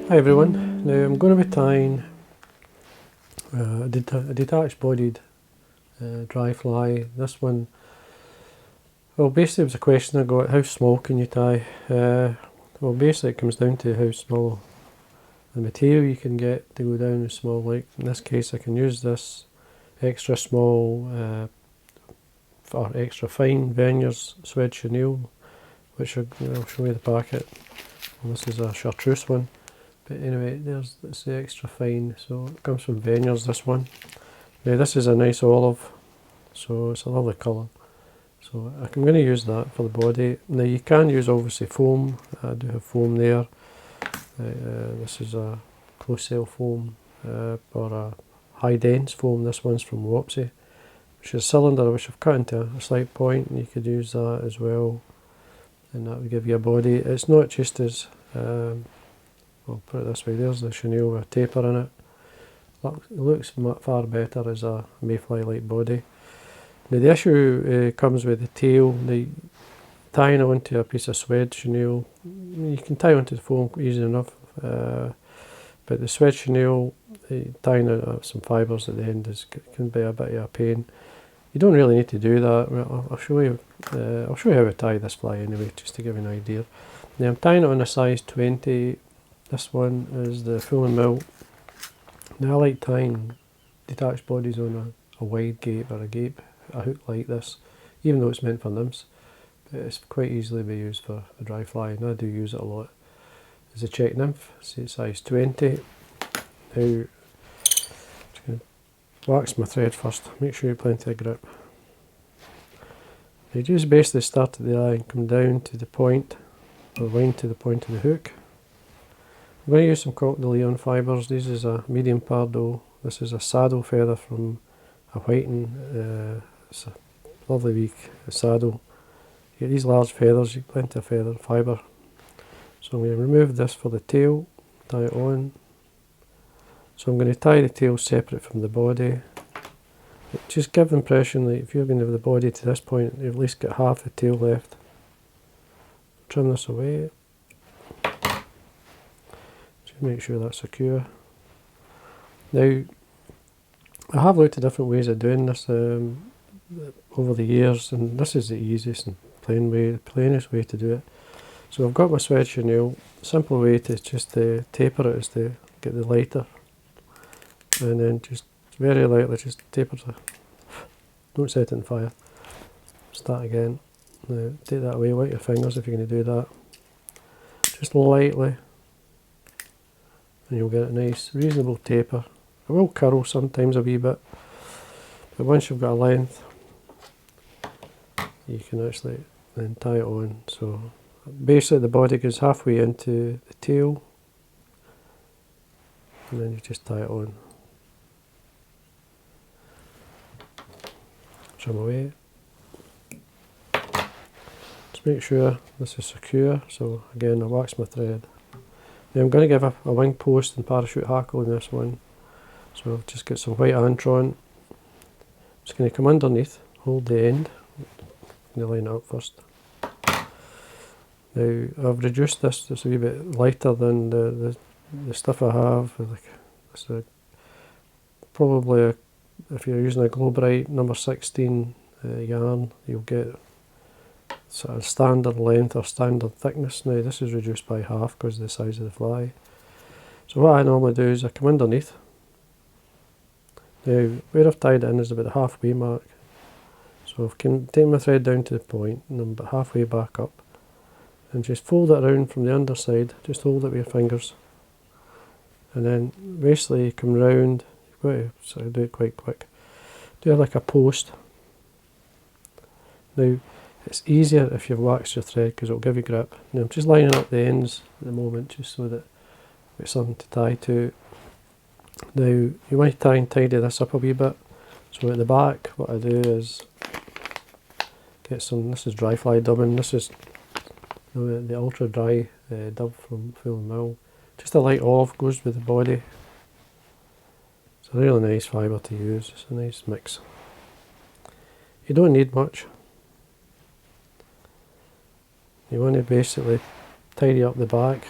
Hi everyone, now I'm going to be tying a detached bodied dry fly. This one, well basically it was a question I got, how small can you tie? Well basically it comes down to how small the material you can get to go down as small. Like in this case I can use this extra small or extra fine Veniards swed chenille, which I'll show you the packet. And this is a chartreuse one. But anyway, that's the extra fine, so it comes from Veniards, this one. Now this is a nice olive, so it's a lovely colour. So I'm going to use that for the body. Now you can use obviously foam, I do have foam there. This is a close cell foam, or a high dense foam. This one's from Wopsy, which is a cylinder which I've cut into a slight point, and you could use that as well. And that would give you a body. It's not just as... I'll put it this way, there's the chenille with a taper in it. It looks far better as a mayfly-like body. Now the issue comes with the tail. Tying it onto a piece of swed chenille, you can tie onto the foam easy enough, but the swed chenille, tying it some fibres at the end can be a bit of a pain. You don't really need to do that. I'll show you. I'll show you how to tie this fly anyway, just to give you an idea. Now I'm tying it on a size 20. This one is the full and mill. Now I like tying detached bodies on a wide gape or a hook like this, even though it's meant for nymphs. But it's quite easily be used for a dry fly, and I do use it a lot. It's a Czech nymph, size 20. Now, I'm just going to wax my thread first, make sure you have plenty of grip. You just basically start at the eye and come down to the point, or wind to the point of the hook. I'm going to use some Coq de Leon fibres. This is a medium Pardo. This is a saddle feather from a whiting. It's a lovely wee saddle. You get these large feathers, you get plenty of feather fibre. So I'm going to remove this for the tail, tie it on. So I'm going to tie the tail separate from the body. Just give the impression that if you're going to have the body to this point, you've at least got half the tail left. Trim this away. Make sure that's secure. Now, I have looked at different ways of doing this over the years, and this is the easiest and plainest way to do it. So I've got my swed chenille. Simple way to just taper it is to get the lighter, and then just very lightly just taper the. Don't set it on fire. Start again. Now take that away. Wipe your fingers if you're going to do that. Just lightly. And you'll get a nice, reasonable taper. It will curl sometimes a wee bit, but once you've got a length, you can actually then tie it on. So basically the body goes halfway into the tail, and then you just tie it on. Trim away. Just make sure this is secure, so again I wax my thread. Now I'm going to give a wing post and parachute hackle in this one. So I've just got some white Antron. Just going to come underneath, hold the end. I'm going to line it up first. Now I've reduced this, it's a wee bit lighter than the stuff I have. It's probably, if you're using a Glow-Brite number 16 yarn, you'll get sort of standard length or standard thickness. Now this is reduced by half because of the size of the fly. So what I normally do is I come underneath. Now where I've tied it in is about the halfway mark. So I can take my thread down to the point and I'm about halfway back up, and just fold it around from the underside. Just hold it with your fingers, and then basically come round. You've got to sort of do it quite quick. Do it like a post. Now it's easier if you've waxed your thread because it'll give you grip. Now I'm just lining up the ends at the moment just so that we've something to tie to. Now you want to try and tidy this up a wee bit. So at the back what I do is get some, this is dry fly dubbing, this is the ultra dry dub from Full and Mill. Just a light olive goes with the body. It's a really nice fibre to use, it's a nice mix. You don't need much. You want to basically tidy up the back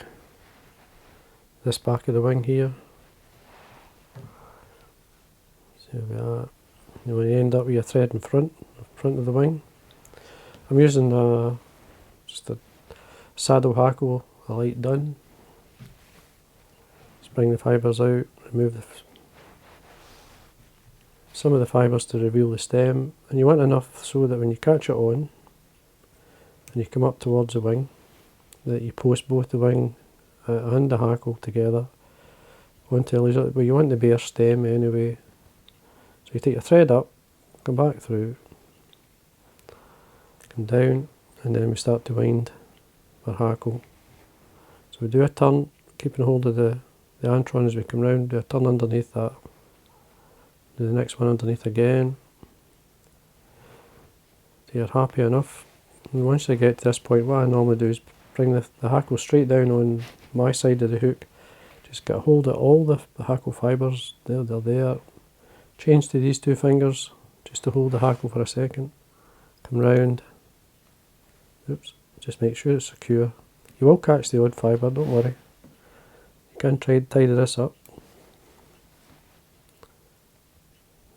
this back of the wing here. So we are. When you end up with your thread in front of the wing. I'm using just a saddle hackle, a light dun. Just bring the fibres out, remove some of the fibres to reveal the stem, and you want enough so that when you catch it on and you come up towards the wing, that you post both the wing and the hackle together onto a laser. Well, you want the bare stem anyway. So you take your thread up, come back through, come down, and then we start to wind our hackle. So we do a turn, keeping hold of the Antron as we come round, do a turn underneath that, do the next one underneath again. So you're happy enough. And once you get to this point, what I normally do is bring the hackle straight down on my side of the hook. Just get a hold of all the hackle fibres, they're there. Change to these two fingers, just to hold the hackle for a second. Come round. Oops, just make sure it's secure. You will catch the odd fibre, don't worry. You can tidy this up.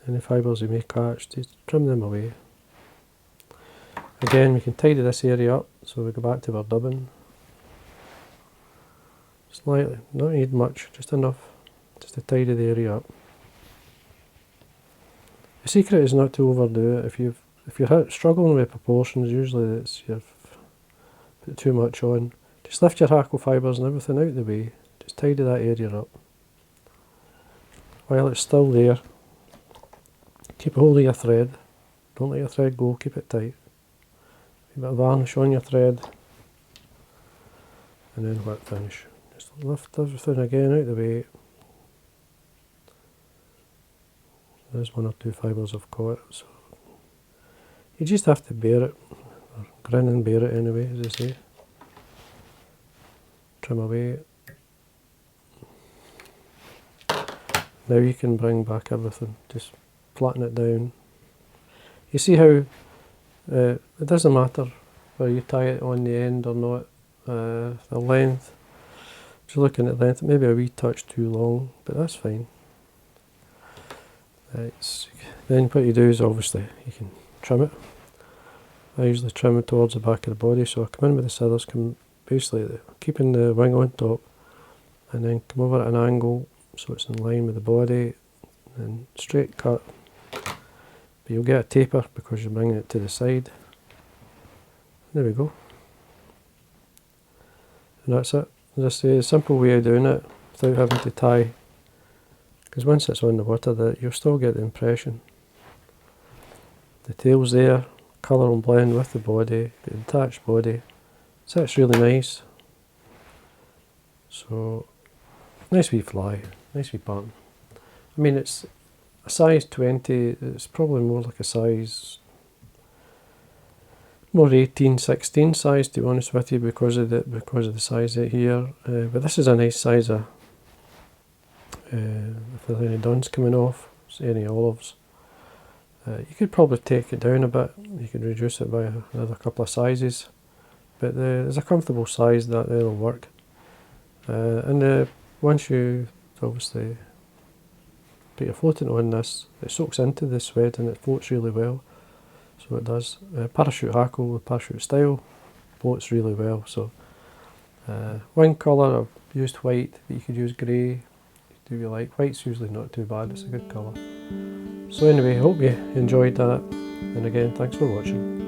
Any fibres you may catch, just trim them away. Again, we can tidy this area up, so we go back to our dubbing. Slightly, not need much, just enough, just to tidy the area up. The secret is not to overdo it. If you're struggling with proportions, usually it's you've put too much on. Just lift your hackle fibres and everything out of the way. Just tidy that area up. While it's still there, keep a hold of your thread. Don't let your thread go, keep it tight. A bit of varnish on your thread. And then wet finish. Just lift everything again out of the way. There's one or two fibres I've caught, so you just have to bear it, or grin and bear it anyway, as they say. Trim away. Now you can bring back everything, just flatten it down. You see how it doesn't matter whether you tie it on the end or not, the length. Just looking at length, maybe a wee touch too long, but that's fine. Then what you do is obviously you can trim it. I usually trim it towards the back of the body, so I come in with the scissors, basically keeping the wing on top, and then come over at an angle so it's in line with the body, and straight cut. But you'll get a taper because you're bringing it to the side. There we go. And that's it. As I say, a simple way of doing it without having to tie. Because once it's on the water, you'll still get the impression. The tail's there, colour will blend with the body, the detached body. So it's really nice. So, nice wee fly, nice wee pattern. I mean, it's a size 20, it's probably more like a size, more 18, 16 size, to be honest with you, because of the size of it here. But this is a nice size of, if there's any duns coming off, any olives. You could probably take it down a bit, you could reduce it by another couple of sizes, but there's a comfortable size that'll work. And once you obviously put your floating on this, it soaks into the sweat and it floats really well, so it does. Parachute hackle with parachute style floats really well. So wing colour, I've used white, but you could use grey, do you like. White's usually not too bad, it's a good colour. So anyway, hope you enjoyed that, and again, thanks for watching.